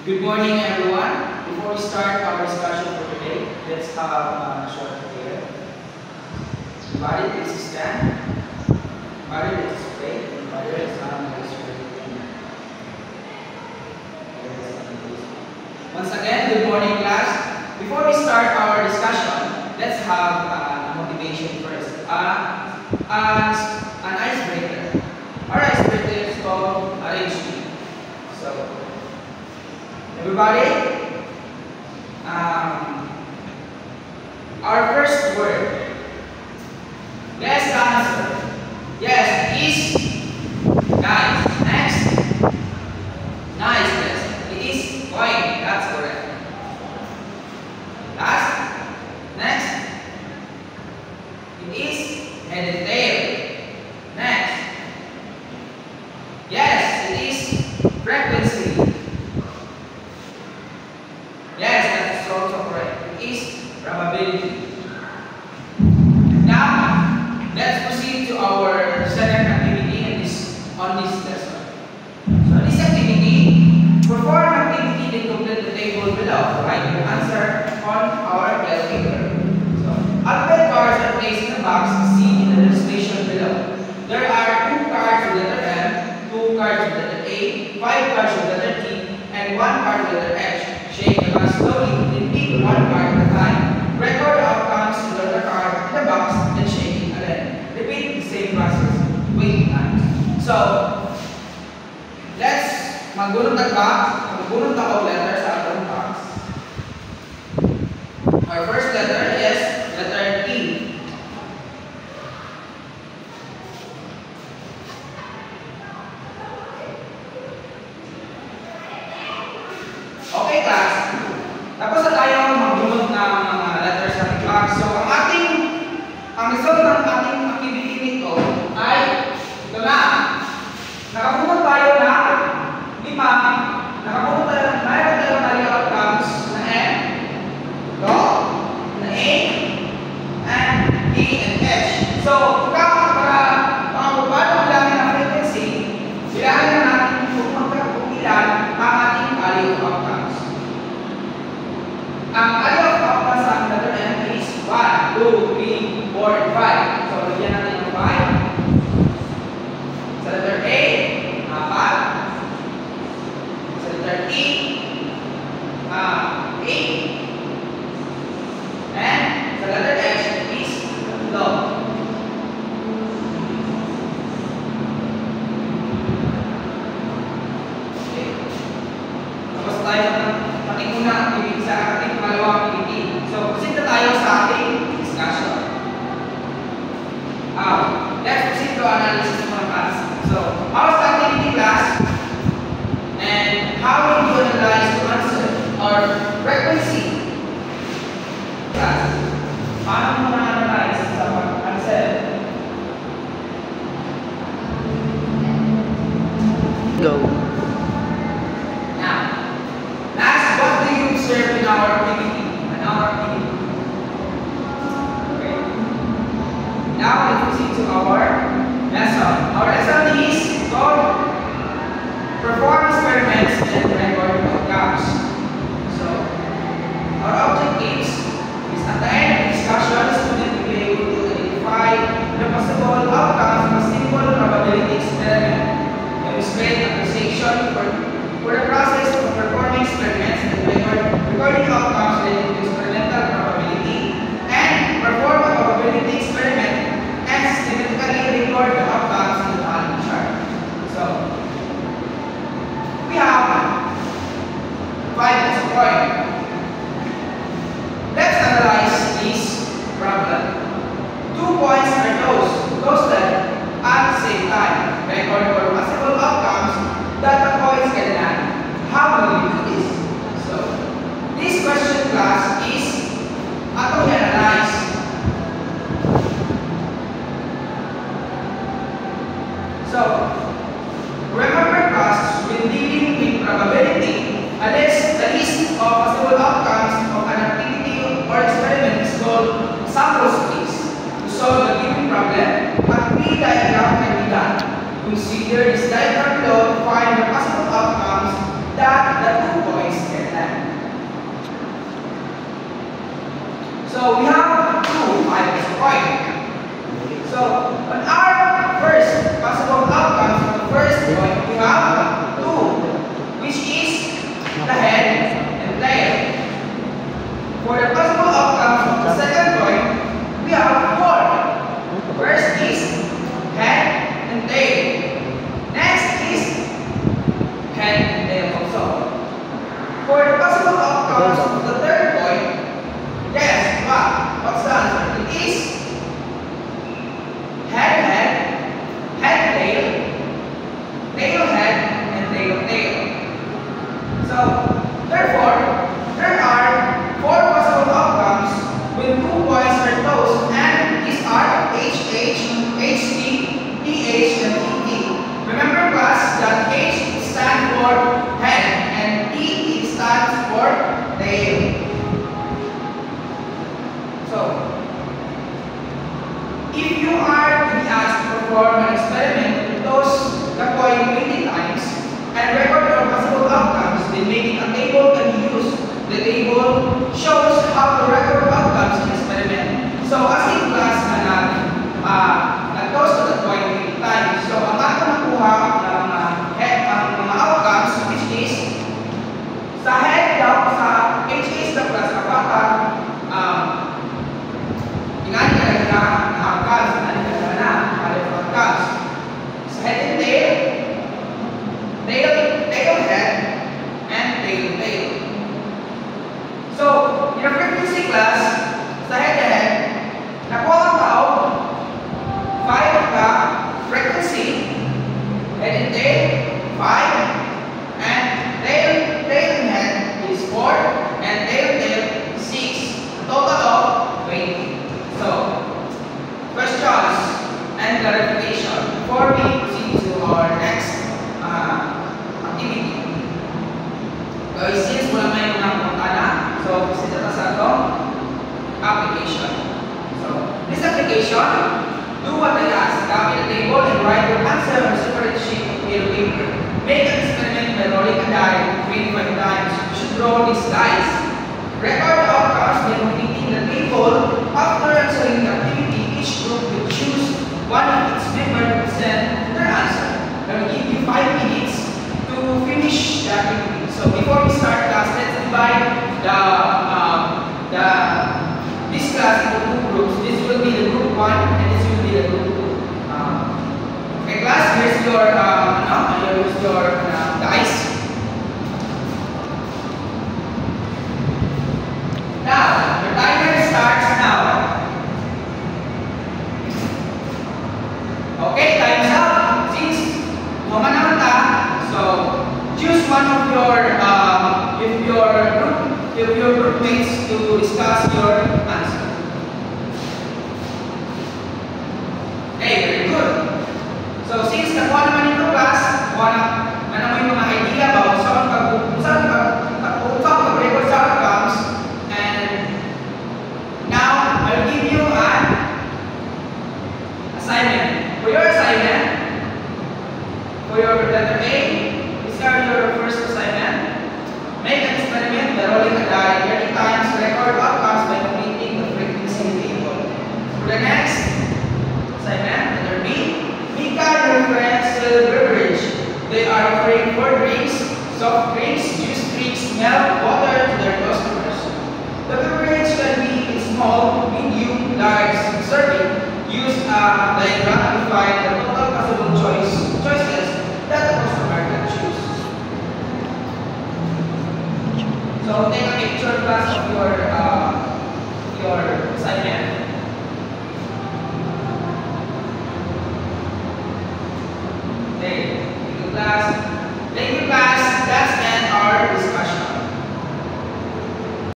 Good morning, everyone. Before we start our discussion for today, let's have a short prayer. Everybody, please stand. Everybody, let's pray. Everybody, let's have a Once again, good morning, class. Before we start our discussion, let's have a motivation first. An icebreaker. Our icebreaker is called RHD. So, everybody, our first word. Guess the answer. Yes, is nice. Next. Nice, yes. It is coin. That's correct. Last. Next. It is head and tail. Next. Yes, it is frequency. Yes, that is also correct. It is probability. Now, let's proceed to our second activity on this lesson. So, this activity, perform activity then complete the table below. Write your answer on our yellow paper. So, alphabet cards are placed in the box C in the illustration below. There are 2 cards with letter M, 2 cards with letter A, 5 cards with letter T, and 1 card with letter H. Shake the box slowly, then pick 1 card at a time. Record the outcomes to the card in the box, then shake it again. Repeat the same process 20 times. So, let's magbunot ng box, magbunot ako letter sa atong box. Our first letter is letter T. Okay, class. Tapos na tayo magbunot ng mga letters sa ating box. So, ang result ng ating activity nito ay ito na. Nakabunot tayo na 5. Nakabunot tayo na mayroon tayo na outcomes na M, ito, na A, and E, and H. So, para paano bilangin ang frequency, bilangin na natin kung ilan ang ating value of outcomes. Ang value of outcomes sa letter M is 1, 2, 3, 4, and 5. So, bigyan natin ng 5. Sa letter A, 4. Sa letter E, 8. And sa letter H is 3. Okay. Tapos tayo natin muna sa ating pangalawang activity. So, proceed na tayo sa ating discussion. Let's proceed to analysis mga class. So, how's the activity class? And how will you analyze the answer or frequency? Class, paano mo na-analyze sa answer? Go. Now, last, what do you observe in our activity? Okay. Now, let's proceed to our lesson. Our lesson is called Perform Experiments and Record Outcomes. So, our objectives is at the end of the discussion, students will be able to identify the possible outcomes of a simple probability experiment. Demonstrate appreciation for the process of performing experiments and recording outcomes related to experimental probability, and perform a probability experiment and systematically record the outcomes in the following chart. So, we have 5 as a point. Let's analyze this problem. 2 points are toasted at the same time. Record for possible outcomes that the points can land. How will we do this? So, this question class is atong analyze. So, remember class, when dealing with probability, the list of possible outcomes of an activity or experiment is called sample space. To solve the given problem, a tree diagram can be done. Consider this diagram below to find the possible outcomes that the 2 points So, therefore, there are 4 possible outcomes when 2 points are close, and these are HH, HT, TH, and TT. Remember class that H stands for head and TT stands for tail. So, if you are to be asked to perform an experiment to toss the coin 20 times and record your possible outcomes, then maybe a table can be used. The table shows how to record outcomes in experiment. So, as in class na nag-toss to the coin 20 times. So, ang ato nakuha ng mga outcomes, which is sa head daw, sa HH na class na bata, inani ka na outcomes, inani ka na outcomes. Sa head and tail, tail head, and tail. So, in a frequency class, sa head and head, nakuha ang tao, 5 ka frequency, head and tail, 5, and tail and head is 4, and tail 6. A total of 20. So, questions and clarification before we proceed to our next activity. Guys, since wala may mga punta na, so proceed na sa itong application. So, this application, do what I ask. Copy the table and write your answer on a separate sheet of paper. Make an experiment by rolling a die 25 times. You should roll these dice. Record the outcomes by completing the table. After answering the activity, each group will choose one of its members to present their answer. I will give you 5 minutes to finish the activity. So before we start class, let's divide this class into 2 groups. This will be the group 1 and this will be the group 2. Okay, class, here's your dice. Now, your timer starts now. Okay, time's up. Since woman naman ta, so choose one of your group mates to discuss your answer. Okay, very good. So since nakuha naman ito class, nakuha na mo yung mga idea about saan pag-record sa outcomes, and now I'll give you an assignment. For your assignment, for your letter A, these are your first assignment. Make an experiment by rolling a die 30 times, record outcomes by completing the frequency table. For the next assignment, letter B, Mika and your friends sell beverage. They are offering 4 drinks, soft drinks, juice drinks, milk, water to their customers. The beverage can be small, medium, large, serving. Use a diagram to find the total possible choices that the customer can choose. So take a picture class of your assignment. Okay, take a class.